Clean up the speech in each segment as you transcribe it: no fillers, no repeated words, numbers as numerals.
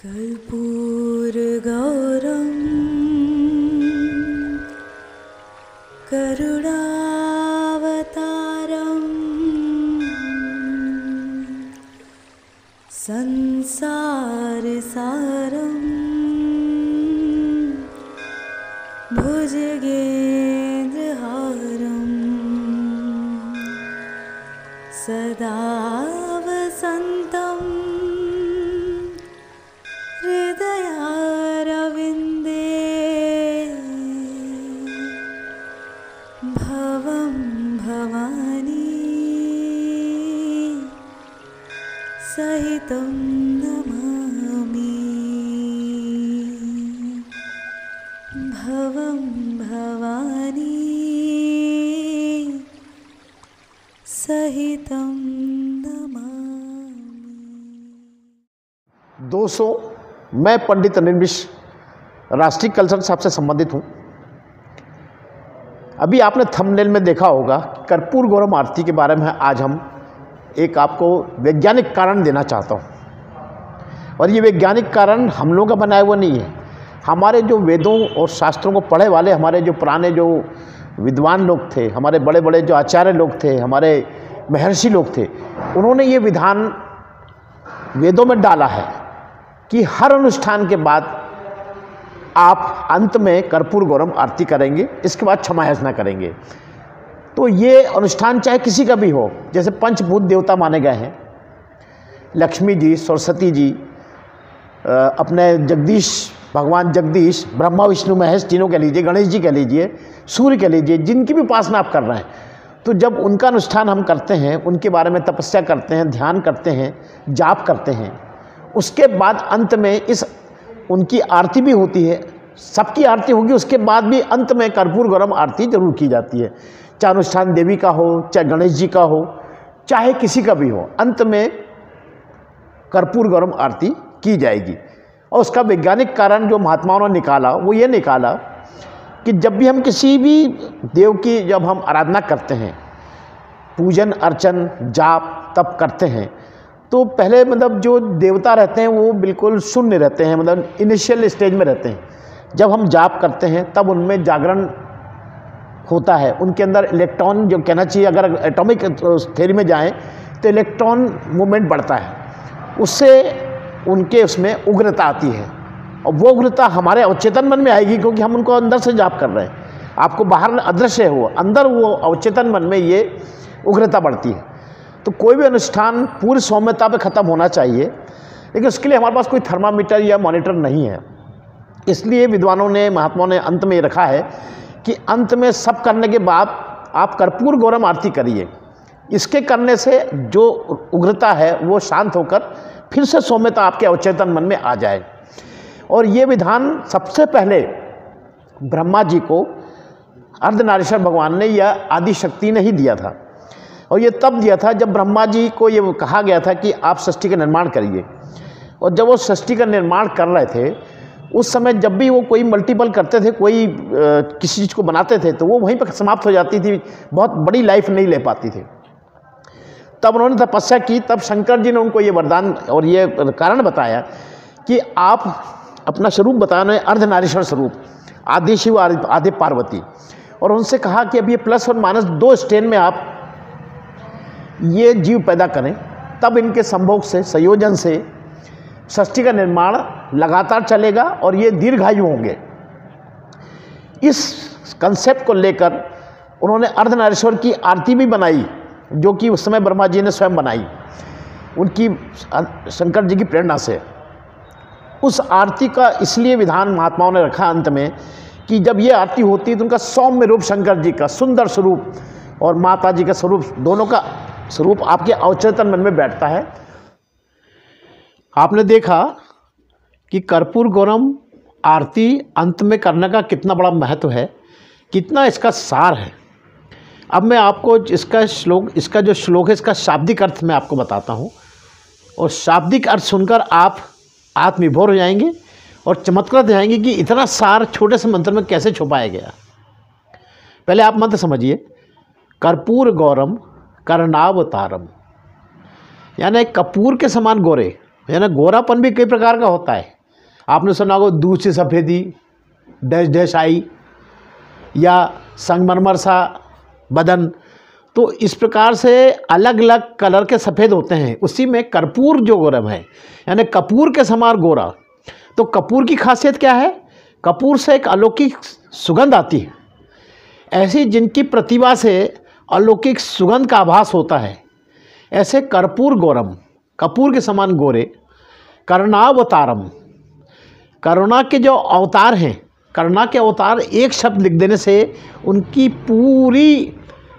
कर्पूरगौरं करुणावतारं संसारसारं भुजगेन्द्रहारं सदा वसन्तं हृदयारविन्दे भवं भवानी सहितं नमामि। भवं भवानी सहितं नमामि। दोस्तों, मैं पंडित अनिल मिश्र राष्ट्रीय कल्चर साहब से संबंधित हूँ। अभी आपने थंबनेल में देखा होगा कर्पूर गौरम आरती के बारे में आज हम एक आपको वैज्ञानिक कारण देना चाहता हूँ। और ये वैज्ञानिक कारण हम लोगों का बनाया हुआ नहीं है। हमारे जो वेदों और शास्त्रों को पढ़े वाले हमारे जो पुराने जो विद्वान लोग थे, हमारे बड़े बड़े जो आचार्य लोग थे, हमारे महर्षि लोग थे, उन्होंने ये विधान वेदों में डाला है कि हर अनुष्ठान के बाद आप अंत में कर्पूर गौरम आरती करेंगे, इसके बाद क्षमा याचना करेंगे। तो ये अनुष्ठान चाहे किसी का भी हो, जैसे पंचभूत देवता माने गए हैं, लक्ष्मी जी, सरस्वती जी, अपने जगदीश, भगवान जगदीश, ब्रह्मा विष्णु महेश तीनों कह लीजिए, गणेश जी कह लीजिए, सूर्य कह लीजिए, जिनकी भी उपासना आप कर रहे हैं, तो जब उनका अनुष्ठान हम करते हैं, उनके बारे में तपस्या करते हैं, ध्यान करते हैं, जाप करते हैं, उसके बाद अंत में इस उनकी आरती भी होती है। सबकी आरती होगी, उसके बाद भी अंत में कर्पूर गौरम आरती जरूर की जाती है। चाहे अनुष्ठान देवी का हो, चाहे गणेश जी का हो, चाहे किसी का भी हो, अंत में कर्पूर गौरम आरती की जाएगी। और उसका वैज्ञानिक कारण जो महात्माओं ने निकाला वो ये निकाला कि जब भी हम किसी भी देव की जब हम आराधना करते हैं, पूजन अर्चन जाप तप करते हैं, तो पहले मतलब जो देवता रहते हैं वो बिल्कुल शून्य रहते हैं, मतलब इनिशियल स्टेज में रहते हैं। जब हम जाप करते हैं तब उनमें जागरण होता है, उनके अंदर इलेक्ट्रॉन जो कहना चाहिए, अगर एटॉमिक थ्योरी में जाएं तो इलेक्ट्रॉन मूवमेंट बढ़ता है, उससे उनके उसमें उग्रता आती है। और वो उग्रता हमारे अवचेतन मन में आएगी, क्योंकि हम उनको अंदर से जाप कर रहे हैं। आपको बाहर अदृश्य हो, अंदर वो अवचेतन मन में ये उग्रता बढ़ती है। तो कोई भी अनुष्ठान पूरी सौम्यता पे ख़त्म होना चाहिए, लेकिन उसके लिए हमारे पास कोई थर्मामीटर या मॉनिटर नहीं है। इसलिए विद्वानों ने, महात्माओं ने अंत में ये रखा है कि अंत में सब करने के बाद आप कर्पूर गौरम आरती करिए। इसके करने से जो उग्रता है वो शांत होकर फिर से सौम्यता आपके अवचेतन मन में आ जाए। और ये विधान सबसे पहले ब्रह्मा जी को अर्धनारीश्वर भगवान ने या आदि शक्ति ने ही दिया था। और ये तब दिया था जब ब्रह्मा जी को ये कहा गया था कि आप सृष्टि का निर्माण करिए। और जब वो सृष्टि का निर्माण कर रहे थे, उस समय जब भी वो कोई मल्टीपल करते थे, कोई किसी चीज़ को बनाते थे, तो वो वहीं पर समाप्त हो जाती थी, बहुत बड़ी लाइफ नहीं ले पाती थी। तब उन्होंने तपस्या की, तब शंकर जी ने उनको ये वरदान और ये कारण बताया कि आप अपना स्वरूप बताने, अर्धनारीश्वर स्वरूप, आदि शिव आदि पार्वती। और उनसे कहा कि अब ये प्लस और माइनस 2 स्टेन में आप ये जीव पैदा करें, तब इनके संभोग से, संयोजन से सृष्टि का निर्माण लगातार चलेगा और ये दीर्घायु होंगे। इस कंसेप्ट को लेकर उन्होंने अर्धनारीश्वर की आरती भी बनाई, जो कि उस समय ब्रह्मा जी ने स्वयं बनाई, उनकी शंकर जी की प्रेरणा से। उस आरती का इसलिए विधान महात्माओं ने रखा अंत में कि जब ये आरती होती है तो उनका सौम्य रूप, शंकर जी का सुंदर स्वरूप और माता जी का स्वरूप, दोनों का स्वरूप आपके अवचेतन मन में बैठता है। आपने देखा कि कर्पूर गौरम आरती अंत में करने का कितना बड़ा महत्व है, कितना इसका सार है। अब मैं आपको इसका जो श्लोक है, इसका शाब्दिक अर्थ मैं आपको बताता हूँ। और शाब्दिक अर्थ सुनकर आप आत्मविभोर हो जाएंगे और चमत्कृत हो जाएंगे कि इतना सार छोटे से मंत्र में कैसे छुपाया गया। पहले आप मंत्र समझिए, कर्पूर गौरम कर्णावतारम, यानी कपूर के समान गोरे, है ना। गोरापन भी कई प्रकार का होता है। आपने सुना होगा दूध से सफ़ेदी, डैश डैश आई, या संगमरमर सा बदन। तो इस प्रकार से अलग अलग कलर के सफ़ेद होते हैं। उसी में कर्पूर जो गोरम है, यानी कपूर के समान गोरा। तो कपूर की खासियत क्या है? कपूर से एक अलौकिक सुगंध आती है। ऐसी जिनकी प्रतिभा से अलौकिक सुगंध का आभास होता है, ऐसे कर्पूर गौरम, कपूर के समान गोरे, करुणावतारम, करुणा के जो अवतार हैं, करुणा के अवतार एक शब्द लिख देने से उनकी पूरी,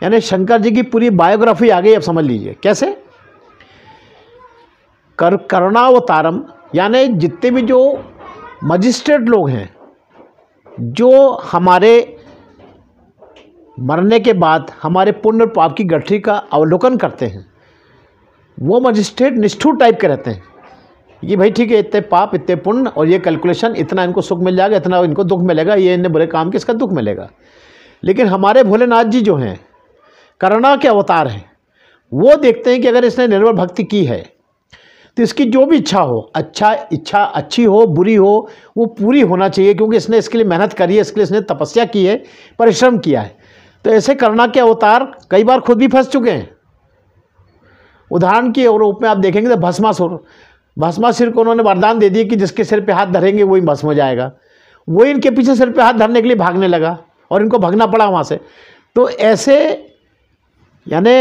यानी शंकर जी की पूरी बायोग्राफी आ गई। अब समझ लीजिए कैसे। करुणावतारम यानी जितने भी जो मजिस्ट्रेट लोग हैं, जो हमारे मरने के बाद हमारे पुण्य और पाप की गठरी का अवलोकन करते हैं, वो मजिस्ट्रेट निष्ठुर टाइप के रहते हैं कि भाई ठीक है, इतने पाप इतने पुण्य और ये कैलकुलेशन, इतना इनको सुख मिल जाएगा, इतना इनको दुख मिलेगा, ये इन्हें बुरे काम के इसका दुख मिलेगा। लेकिन हमारे भोलेनाथ जी जो हैं, करुणा के अवतार हैं, वो देखते हैं कि अगर इसने निर्मल भक्ति की है तो इसकी जो भी इच्छा हो, इच्छा अच्छी हो बुरी हो, वो पूरी होना चाहिए, क्योंकि इसने इसके लिए मेहनत करी है, इसके लिए इसने तपस्या की है, परिश्रम किया है। तो ऐसे करुणा के अवतार कई बार खुद भी फंस चुके हैं। उदाहरण के रूप में आप देखेंगे तो भस्मासुर को उन्होंने वरदान दे दिया कि जिसके सिर पे हाथ धरेंगे वही भस्म हो जाएगा। वही इनके पीछे सिर पे हाथ धरने के लिए भागने लगा और इनको भागना पड़ा वहाँ से। तो ऐसे यानी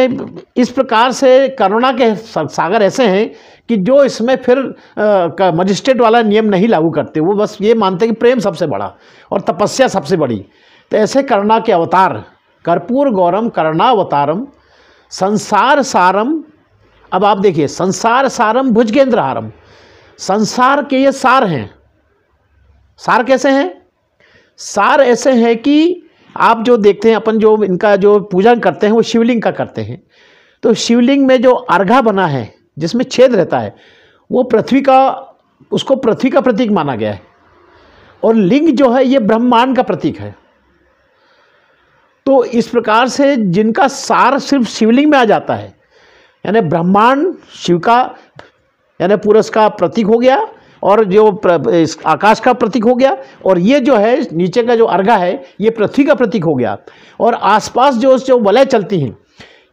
इस प्रकार से करुणा के सागर ऐसे हैं कि जो इसमें फिर मजिस्ट्रेट वाला नियम नहीं लागू करते, वो बस ये मानते हैं कि प्रेम सबसे बड़ा और तपस्या सबसे बड़ी। तो ऐसे करुणा के अवतार, कर्पूर गौरम करुणावतारम संसार सारम। अब आप देखिए, संसार सारम भुजगेंद्र हारम, संसार के ये सार हैं। सार कैसे हैं? सार ऐसे हैं कि आप जो देखते हैं, अपन जो इनका जो पूजन करते हैं वो शिवलिंग का करते हैं। तो शिवलिंग में जो अर्घा बना है जिसमें छेद रहता है, वो पृथ्वी का, उसको पृथ्वी का प्रतीक माना गया है। और लिंग जो है ये ब्रह्मांड का प्रतीक है। तो इस प्रकार से जिनका सार सिर्फ शिवलिंग में आ जाता है, यानी ब्रह्मांड शिव का यानी पुरुष का प्रतीक हो गया, और जो आकाश का प्रतीक हो गया, और ये जो है नीचे का जो अर्घा है ये पृथ्वी का प्रतीक हो गया। और आसपास जो वलय चलती हैं,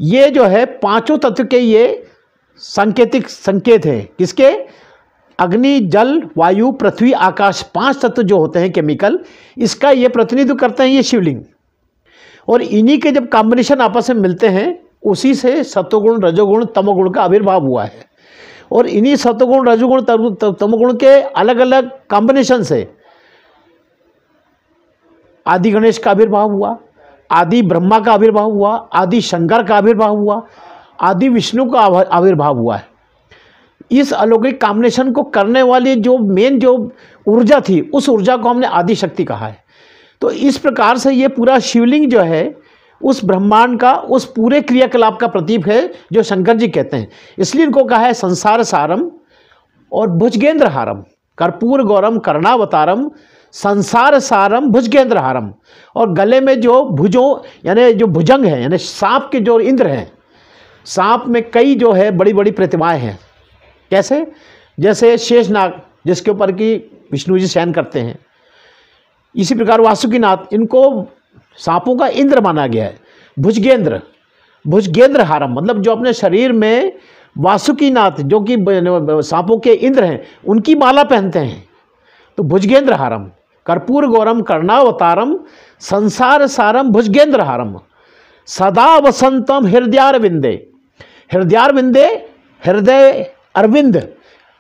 ये जो है पांचों तत्व के ये सांकेतिक संकेत है। किसके? अग्नि जल वायु पृथ्वी आकाश, पांच तत्व जो होते हैं केमिकल, इसका ये प्रतिनिधित्व करते हैं ये शिवलिंग। और इन्हीं के जब कॉम्बिनेशन आपस में मिलते हैं, उसी से सत्वगुण रजोगुण तमोगुण का आविर्भाव हुआ है। और इन्हीं सत्वगुण रजोगुण तमोगुण के अलग अलग कॉम्बिनेशन से आदि गणेश का आविर्भाव हुआ, आदि ब्रह्मा का आविर्भाव हुआ, आदि शंकर का आविर्भाव हुआ, आदि विष्णु का आविर्भाव हुआ है। इस अलौकिक कॉम्बिनेशन को करने वाली जो मेन जो ऊर्जा थी, उस ऊर्जा को हमने आदि शक्ति कहा है। तो इस प्रकार से ये पूरा शिवलिंग जो है उस ब्रह्मांड का, उस पूरे क्रियाकलाप का प्रतीक है जो शंकर जी कहते हैं। इसलिए इनको कहा है संसार सारम और भुजगेंद्र हारम, कर्पूर गौरम करुणावतारम संसार सारम भुजगेंद्र हारम। और गले में जो भुजों यानी जो भुजंग है, यानी सांप के जो इंद्र हैं, सांप में कई जो है बड़ी बड़ी प्रतिमाएं हैं। कैसे? जैसे शेषनाग जिसके ऊपर की विष्णु जी शयन करते हैं, इसी प्रकार वासुकीनाथ, इनको सांपों का इंद्र माना गया है। भुजगेंद्र, भुजगेंद्र हारम मतलब जो अपने शरीर में वासुकीनाथ जो कि सांपों के इंद्र हैं उनकी माला पहनते हैं। तो भुजगेंद्र हारम, कर्पूर गौरम करुणावतारम संसार सारम भुजगेंद्र हारम सदा वसंतम हृदयारविंदे। हृदयारविंदे, हृदय अरविंद,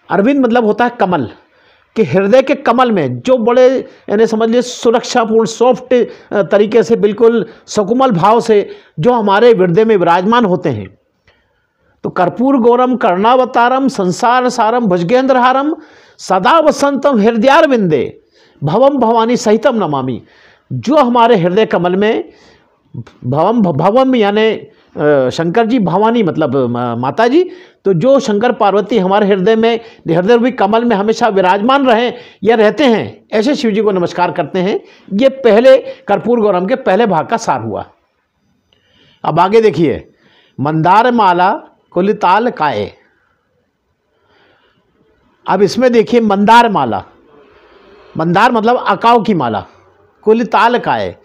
अरविंद मतलब होता है कमल, कि हृदय के कमल में जो बड़े यानी समझ लीजिए सुरक्षापूर्ण सॉफ्ट तरीके से, बिल्कुल सुकुमल भाव से जो हमारे हृदय में विराजमान होते हैं। तो कर्पूर गौरम करुणावतारम संसार सारम भुजगेंद्र हारम सदा वसंतम हृदयारविंदे भवम भवानी सहितम नमामि। जो हमारे हृदय कमल में भवम, भवम यानी शंकर जी, भवानी मतलब माता जी, तो जो शंकर पार्वती हमारे हृदय में, हृदय रूपी कमल में हमेशा विराजमान रहें या रहते हैं, ऐसे शिव जी को नमस्कार करते हैं। ये पहले कर्पूर गौरम के पहले भाग का सार हुआ। अब आगे देखिए, मंदार माला कुलिताल काए। अब इसमें देखिए मंदार माला, मंदार मतलब अकाव की माला, कुलितालकाय।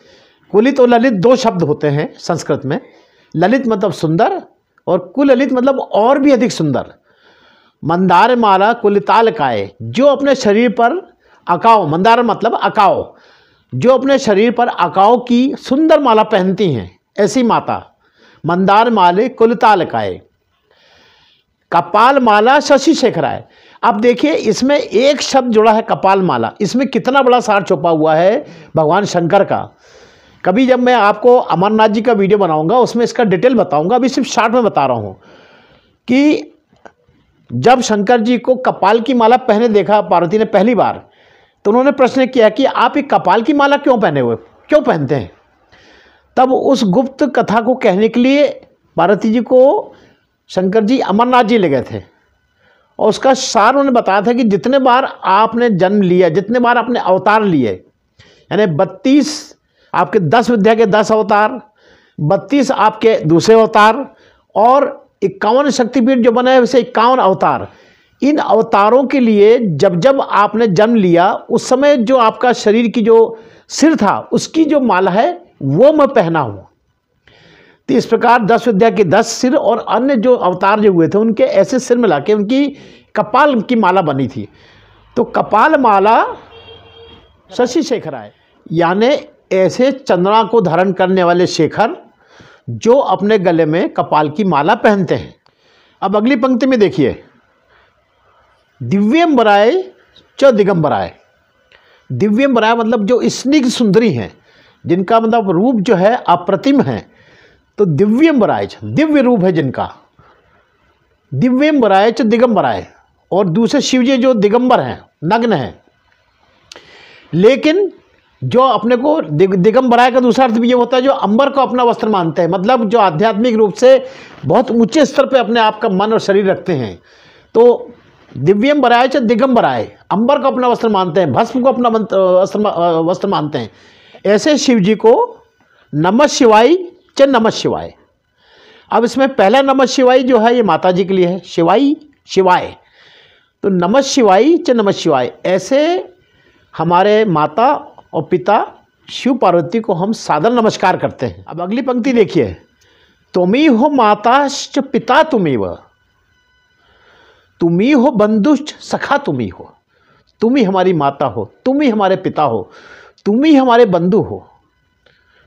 कुलित और ललित दो शब्द होते हैं संस्कृत में। ललित मतलब सुंदर और कुललित मतलब और भी अधिक सुंदर। मंदार माला कुलितालकाय, जो अपने शरीर पर अकाव, मंदार मतलब अकाव, जो अपने शरीर पर अकाव की सुंदर माला पहनती हैं, ऐसी माता मंदार माले कुलितालकाय। कपाल माला शशि शेखराय। अब देखिए इसमें एक शब्द जुड़ा है कपाल माला, इसमें कितना बड़ा सार छुपा हुआ है भगवान शंकर का। कभी जब मैं आपको अमरनाथ जी का वीडियो बनाऊंगा उसमें इसका डिटेल बताऊंगा, अभी सिर्फ शॉर्ट में बता रहा हूँ कि जब शंकर जी को कपाल की माला पहने देखा पार्वती ने पहली बार, तो उन्होंने प्रश्न किया कि आप एक कपाल की माला क्यों पहने हुए, क्यों पहनते हैं। तब उस गुप्त कथा को कहने के लिए पार्वती जी को शंकर जी अमरनाथ जी ले गए थे और उसका सार उन्होंने बताया था कि जितने बार आपने जन्म लिया, जितने बार आपने अवतार लिए, यानी 32 आपके 10 विद्या के 10 अवतार, 32 आपके दूसरे अवतार और 51 शक्तिपीठ जो बने हैं वैसे 51 अवतार। इन अवतारों के लिए जब जब आपने जन्म लिया उस समय जो आपका शरीर की जो सिर था उसकी जो माला है वो मैं पहना हूँ। तो इस प्रकार 10 विद्या के 10 सिर और अन्य जो अवतार जो हुए थे उनके ऐसे सिर में लाके उनकी कपाल की माला बनी थी। तो कपाल माला शशि शेखराय, यानी ऐसे चंद्रमा को धारण करने वाले शेखर जो अपने गले में कपाल की माला पहनते हैं। अब अगली पंक्ति में देखिए, दिव्यंबराय च दिगंबराय। दिव्यंबराय मतलब जो स्निग्ध सुंदरी हैं, जिनका मतलब रूप जो है अप्रतिम है, तो दिव्यंबराय, दिव्य रूप है जिनका, दिव्यंबराय च दिगंबराय। और दूसरे शिव जी जो दिगंबर हैं, नग्न हैं, लेकिन जो अपने को दिगंबराय का दूसरा अर्थ भी ये होता है जो अंबर को अपना वस्त्र मानते हैं, मतलब जो आध्यात्मिक रूप से बहुत ऊंचे स्तर पे अपने आप का मन और शरीर रखते हैं। तो दिव्यंबराय च दिगंबराय, अंबर को अपना वस्त्र मानते हैं, भस्म को अपना वस्त्र मानते हैं। ऐसे शिव जी को नमः शिवाय च नमः शिवाय। अब इसमें पहला नमः शिवाय जो है ये माता जी के लिए है, शिवाय शिवाय, तो नमः शिवाय च नमः शिवाय। ऐसे हमारे माता और पिता शिव पार्वती को हम सादर नमस्कार करते हैं। अब अगली पंक्ति देखिए, तुमी हो माताश्च पिता तुमीव, तुमी हो बंधुश्च सखा तुमी हो। तुम ही हमारी माता हो, तुम ही हमारे पिता हो, तुम ही हमारे बंधु हो,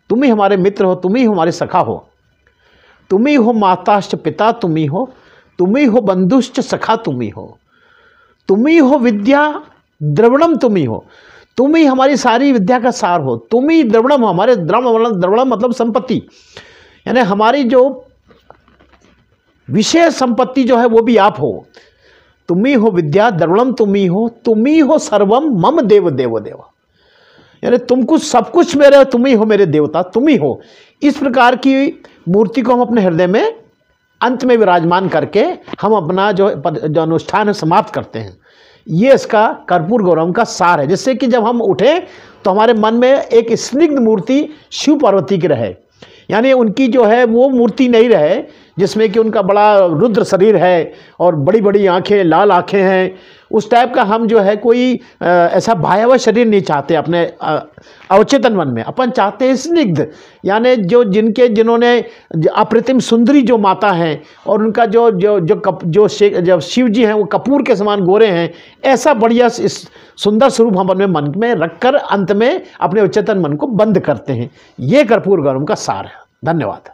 तुम ही हमारे मित्र हो, तुम ही हमारे सखा हो। तुम ही हो माताश्च पिता तुम ही हो, तुम ही हो बंधुश्च सखा तुम ही हो, तुम ही हो विद्या द्रवणम तुम ही हो, तुम ही हमारी सारी विद्या का सार हो। तुम ही द्रवणम, हमारे द्रवणम मतलब संपत्ति, यानी हमारी जो विशेष संपत्ति जो है वो भी आप हो। तुम ही हो विद्या द्रवणम तुम ही हो सर्वम मम देव देव देव, यानी तुम कुछ सब कुछ मेरे हो, तुम ही हो मेरे देवता, तुम ही हो। इस प्रकार की मूर्ति को हम अपने हृदय में अंत में विराजमान करके हम अपना जो अनुष्ठान है समाप्त करते हैं। ये इसका कर्पूर गौरम का सार है, जिससे कि जब हम उठें तो हमारे मन में एक स्निग्ध मूर्ति शिव पार्वती की रहे, यानी उनकी जो है वो मूर्ति नहीं रहे जिसमें कि उनका बड़ा रुद्र शरीर है और बड़ी बड़ी आंखें, लाल आंखें हैं। उस टाइप का हम जो है कोई ऐसा भयावह शरीर नहीं चाहते अपने अवचेतन मन में। अपन चाहते हैं स्निग्ध, यानी जिन्होंने अप्रतिम सुंदरी जो माता हैं और उनका जो शिव जी हैं वो कपूर के समान गोरे हैं, ऐसा बढ़िया सुंदर स्वरूप हम अपने मन में रखकर अंत में अपने अवचेतन मन को बंद करते हैं। ये कर्पूर गौरम का सार है। धन्यवाद।